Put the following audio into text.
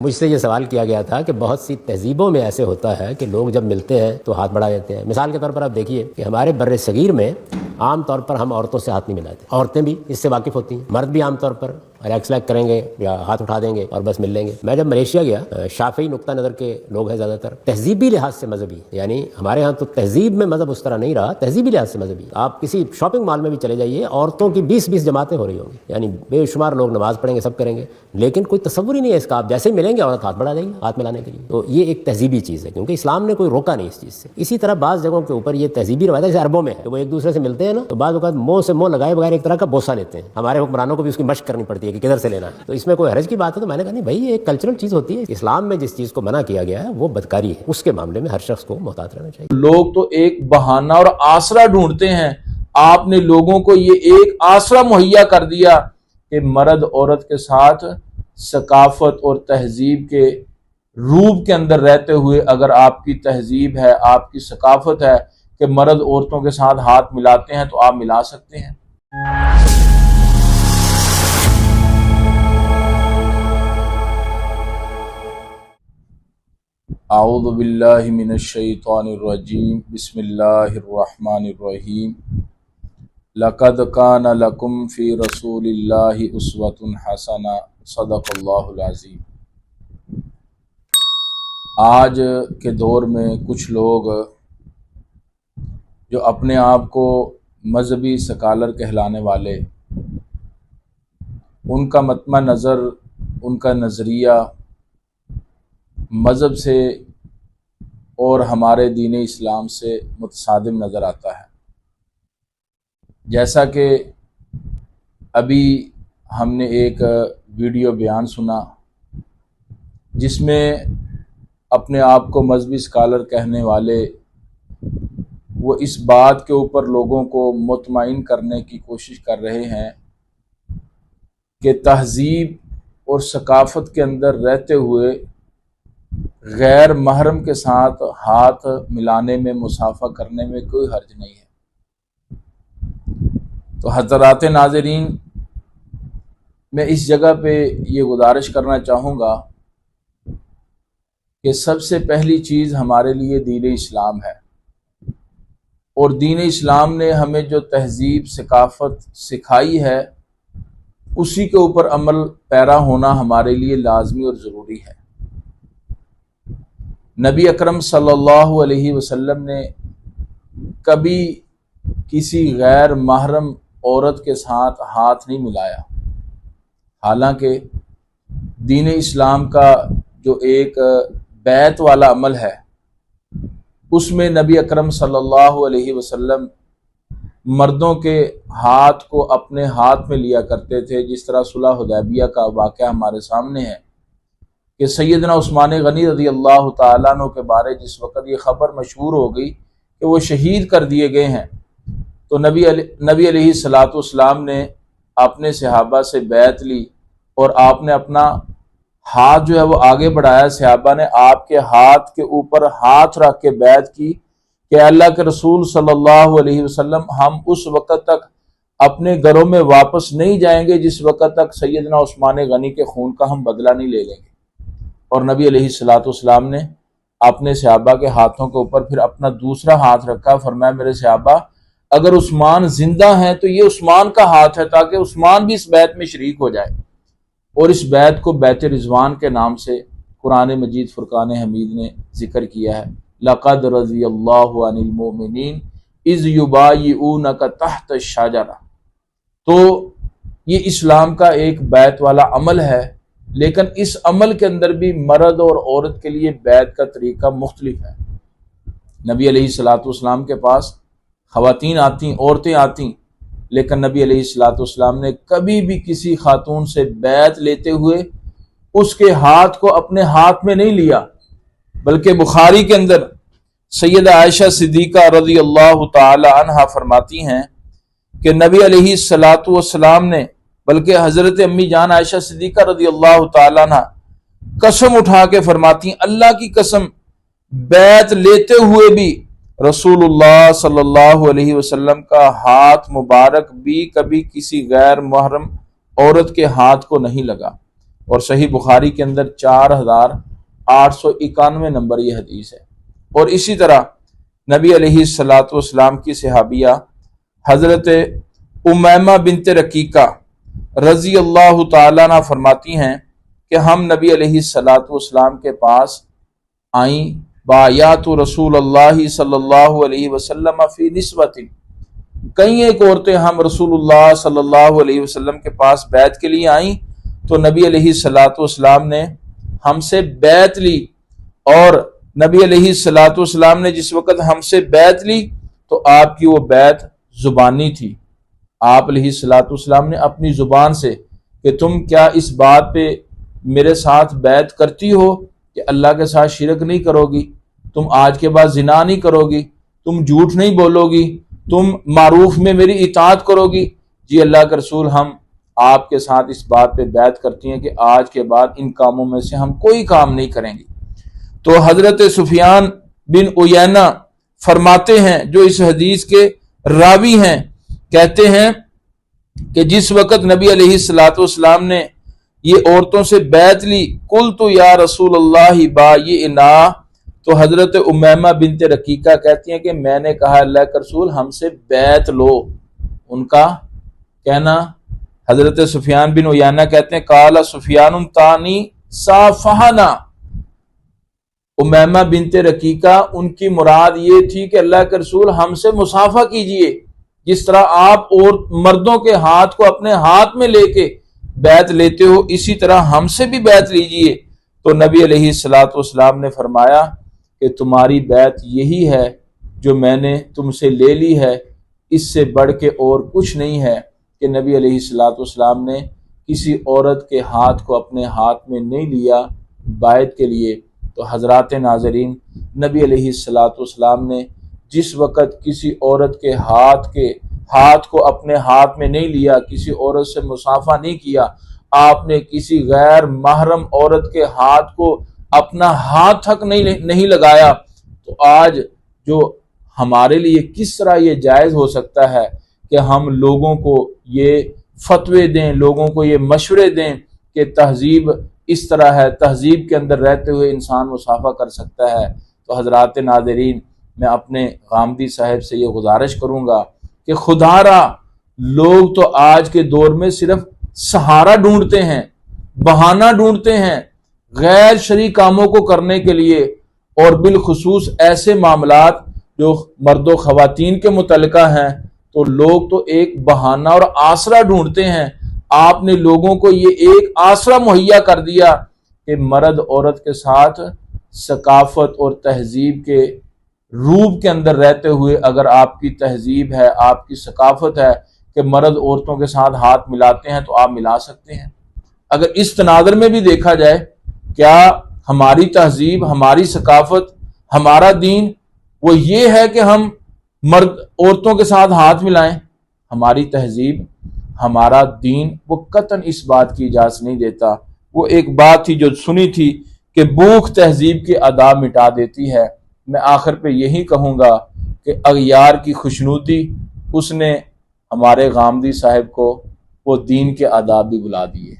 مجھ سے یہ سوال کیا گیا تھا کہ بہت سی تہذیبوں میں ایسے ہوتا ہے کہ لوگ جب ملتے ہیں تو ہاتھ بڑھا دیتے ہیں۔ مثال کے طور پر آپ دیکھیے کہ ہمارے بر صغیر میں عام طور پر ہم عورتوں سے ہاتھ نہیں ملاتے، عورتیں بھی اس سے واقف ہوتی ہیں، مرد بھی عام طور پر ریکس لیک کریں گے یا ہاتھ اٹھا دیں گے اور بس مل لیں گے۔ میں جب ملیشیا گیا، شافعی نقطہ نظر کے لوگ ہیں زیادہ تر، تہذیبی لحاظ سے مذہبی، یعنی ہمارے ہاں تو تہذیب میں مذہب اس طرح نہیں رہا، تہذیبی لحاظ سے مذہبی۔ آپ کسی شاپنگ مال میں بھی چلے جائیے، عورتوں کی 20 جماعتیں ہو رہی ہوں گی، یعنی بے شمار لوگ نماز پڑھیں گے، سب کریں گے، لیکن کوئی تصور ہی نہیں ہے اس کا۔ آپ جیسے ہی ملیں گے عورت ہاتھ بڑھا دیں گے ہاتھ ملانے کے لیے۔ تو یہ ایک تہذیبی چیز ہے، کیونکہ اسلام نے کوئی روکا نہیں اس چیز سے۔ اسی طرح بعض جگہوں کے اوپر یہ تہذیبی روایت ہے، جیسے عربوں میں ہے، وہ ایک دوسرے سے ملتے ہیں نا تو بعض اوقات منہ سے منہ لگائے بغیر ایک طرح کا بوسہ لیتے ہیں۔ ہمارے حکمرانوں کو بھی اس کی مشق کرنی پڑتی ہے کہ کدھر سے لینا ہے، تو اس میں کوئی حرج کی بات ہے؟ تو میں نے کہا نہیں بھائی، یہ ایک کلچرل چیز ہوتی ہے۔ اسلام میں جس چیز کو منع کیا گیا ہے وہ بدکاری ہے، اس کے معاملے میں ہر شخص کو محتاط رہنا چاہیے۔ لوگ تو ایک بہانہ اور آسرا ڈھونڈتے ہیں، آپ نے لوگوں کو یہ ایک آسرا مہیا کر دیا کہ مرد عورت کے ساتھ ثقافت اور تہذیب کے روپ کے اندر رہتے ہوئے اگر آپ کی تہذیب ہے، آپ کی ثقافت ہے کہ مرد عورتوں کے ساتھ ہاتھ ملاتے ہیں تو آپ ملا سکتے ہیں۔ اعوذ باللہ من الشیطان الرجیم، بسم اللہ الرحمن الرحیم۔ لقد کان لکم فی رسول اللہ اسوۃ حسنہ، صدق اللہ العظیم۔ آج کے دور میں کچھ لوگ جو اپنے آپ کو مذہبی سکالر کہلانے والے، ان کا مطمع نظر، ان کا نظریہ مذہب سے اور ہمارے دین اسلام سے متصادم نظر آتا ہے۔ جیسا کہ ابھی ہم نے ایک ویڈیو بیان سنا جس میں اپنے آپ کو مذہبی اسکالر کہنے والے وہ اس بات کے اوپر لوگوں کو مطمئن کرنے کی کوشش کر رہے ہیں کہ تہذیب اور ثقافت کے اندر رہتے ہوئے غیر محرم کے ساتھ ہاتھ ملانے میں، مصافحہ کرنے میں کوئی حرج نہیں ہے۔ تو حضرات ناظرین، میں اس جگہ پہ یہ گزارش کرنا چاہوں گا کہ سب سے پہلی چیز ہمارے لیے دین اسلام ہے، اور دین اسلام نے ہمیں جو تہذیب ثقافت سکھائی ہے اسی کے اوپر عمل پیرا ہونا ہمارے لیے لازمی اور ضروری ہے۔ نبی اکرم صلی اللہ علیہ وسلم نے کبھی کسی غیر محرم عورت کے ساتھ ہاتھ نہیں ملایا، حالانکہ دین اسلام کا جو ایک بیعت والا عمل ہے اس میں نبی اکرم صلی اللہ علیہ وسلم مردوں کے ہاتھ کو اپنے ہاتھ میں لیا کرتے تھے، جس طرح صلح حدیبیہ کا واقعہ ہمارے سامنے ہے کہ سیدنا عثمان غنی رضی اللہ تعالیٰ عنہ کے بارے جس وقت یہ خبر مشہور ہو گئی کہ وہ شہید کر دیے گئے ہیں، تو نبی علیہ الصلوۃ والسلام نے اپنے صحابہ سے بیعت لی اور آپ نے اپنا ہاتھ جو ہے وہ آگے بڑھایا۔ صحابہ نے آپ کے ہاتھ کے اوپر ہاتھ رکھ کے بیعت کی کہ اللہ کے رسول صلی اللہ علیہ وسلم، ہم اس وقت تک اپنے گھروں میں واپس نہیں جائیں گے جس وقت تک سیدنا عثمان غنی کے خون کا ہم بدلہ نہیں لے لیں گے۔ اور نبی علیہ الصلوۃ والسلام نے اپنے صحابہ کے ہاتھوں کے اوپر پھر اپنا دوسرا ہاتھ رکھا، فرمایا میرے صحابہ اگر عثمان زندہ ہیں تو یہ عثمان کا ہاتھ ہے، تاکہ عثمان بھی اس بیعت میں شریک ہو جائے۔ اور اس بیعت کو بیعت رضوان کے نام سے قرآن مجید فرقان حمید نے ذکر کیا ہے۔ لقد رضی اللہ عن المؤمنین اذ یبایعونک تحت الشجرہ۔ تو یہ اسلام کا ایک بیعت والا عمل ہے، لیکن اس عمل کے اندر بھی مرد اور عورت کے لیے بیعت کا طریقہ مختلف ہے۔ نبی علیہ الصلوۃ والسلام کے پاس خواتین آتی، عورتیں آتی، لیکن نبی علیہ الصلوۃ والسلام نے کبھی بھی کسی خاتون سے بیعت لیتے ہوئے اس کے ہاتھ کو اپنے ہاتھ میں نہیں لیا، بلکہ بخاری کے اندر سیدہ عائشہ صدیقہ رضی اللہ تعالی عنہا فرماتی ہیں کہ نبی علیہ الصلوۃ والسلام نے، بلکہ حضرت امی جان عائشہ صدیقہ رضی اللہ تعالی عنہ قسم اٹھا کے فرماتی ہیں، اللہ کی قسم بیعت لیتے ہوئے بھی رسول اللہ صلی اللہ علیہ وسلم کا ہاتھ مبارک بھی کبھی کسی غیر محرم عورت کے ہاتھ کو نہیں لگا۔ اور صحیح بخاری کے اندر 4891 نمبر یہ حدیث ہے۔ اور اسی طرح نبی علیہ الصلوۃ والسلام کی صحابیہ حضرت امیمہ بنت رقیقہ رضی اللہ تعالیٰ عنہ فرماتی ہیں کہ ہم نبی علیہ الصلوۃ والسلام کے پاس آئیں بایات رسول اللہ صلی اللہ علیہ وسلم فی نسوۃ، کئی ایک عورتیں ہم رسول اللہ صلی اللہ علیہ وسلم کے پاس بیعت کے لیے آئیں تو نبی علیہ الصلوۃ والسلام نے ہم سے بیعت لی، اور نبی علیہ الصلوۃ والسلام نے جس وقت ہم سے بیعت لی تو آپ کی وہ بیعت زبانی تھی۔ آپ علیہ الصلوۃ والسلام نے اپنی زبان سے کہ تم کیا اس بات پہ میرے ساتھ بیعت کرتی ہو کہ اللہ کے ساتھ شرک نہیں کرو گی، تم آج کے بعد زنا نہیں کرو گی، تم جھوٹ نہیں بولو گی، تم معروف میں میری اطاعت کرو گی؟ جی اللہ کے رسول، ہم آپ کے ساتھ اس بات پہ بیعت کرتی ہیں کہ آج کے بعد ان کاموں میں سے ہم کوئی کام نہیں کریں گے۔ تو حضرت سفیان بن عیینہ فرماتے ہیں، جو اس حدیث کے راوی ہیں، کہتے ہیں کہ جس وقت نبی علیہ الصلوۃ والسلام نے یہ عورتوں سے بیعت لی، قلت یا رسول اللہ بایئنا، تو حضرت امیمہ بنت رقیقہ کہتی ہیں کہ میں نے کہا اللہ کے رسول ہم سے بیعت لو۔ ان کا کہنا، حضرت سفیان بن عیینہ کہتے ہیں قال سفیان تانی صافحنا، امیمہ بنت رقیقہ ان کی مراد یہ تھی کہ اللہ کے رسول ہم سے مصافحہ کیجئے، جس طرح آپ اور مردوں کے ہاتھ کو اپنے ہاتھ میں لے کے بیعت لیتے ہو اسی طرح ہم سے بھی بیعت لیجئے۔ تو نبی علیہ الصلوۃ والسلام نے فرمایا کہ تمہاری بیعت یہی ہے جو میں نے تم سے لے لی ہے، اس سے بڑھ کے اور کچھ نہیں ہے، کہ نبی علیہ الصلوۃ والسلام نے کسی عورت کے ہاتھ کو اپنے ہاتھ میں نہیں لیا بیعت کے لیے۔ تو حضرات ناظرین، نبی علیہ الصلوۃ والسلام نے جس وقت کسی عورت کے ہاتھ کو اپنے ہاتھ میں نہیں لیا، کسی عورت سے مصافحہ نہیں کیا، آپ نے کسی غیر محرم عورت کے ہاتھ کو اپنا ہاتھ تک نہیں لگایا، تو آج جو ہمارے لیے کس طرح یہ جائز ہو سکتا ہے کہ ہم لوگوں کو یہ فتوے دیں، لوگوں کو یہ مشورے دیں کہ تہذیب اس طرح ہے، تہذیب کے اندر رہتے ہوئے انسان مصافحہ کر سکتا ہے۔ تو حضرات ناظرین، میں اپنے غامدی صاحب سے یہ گزارش کروں گا کہ خدا را لوگ تو آج کے دور میں صرف سہارا ڈھونڈتے ہیں، بہانہ ڈھونڈتے ہیں غیر شرعی کاموں کو کرنے کے لیے، اور بالخصوص ایسے معاملات جو مرد و خواتین کے متعلقہ ہیں تو لوگ تو ایک بہانہ اور آسرا ڈھونڈتے ہیں۔ آپ نے لوگوں کو یہ ایک آسرا مہیا کر دیا کہ مرد عورت کے ساتھ ثقافت اور تہذیب کے روپ کے اندر رہتے ہوئے اگر آپ کی تہذیب ہے، آپ کی ثقافت ہے کہ مرد عورتوں کے ساتھ ہاتھ ملاتے ہیں تو آپ ملا سکتے ہیں۔ اگر اس تناظر میں بھی دیکھا جائے، کیا ہماری تہذیب، ہماری ثقافت، ہمارا دین وہ یہ ہے کہ ہم مرد عورتوں کے ساتھ ہاتھ ملائیں؟ ہماری تہذیب، ہمارا دین وہ قطعاً اس بات کی اجازت نہیں دیتا۔ وہ ایک بات تھی جو سنی تھی کہ بھوک تہذیب کے آداب مٹا دیتی ہے۔ میں آخر پہ یہی کہوں گا کہ اغیار کی خوشنودی اس نے ہمارے غامدی صاحب کو وہ دین کے آداب بھی بلا دیے۔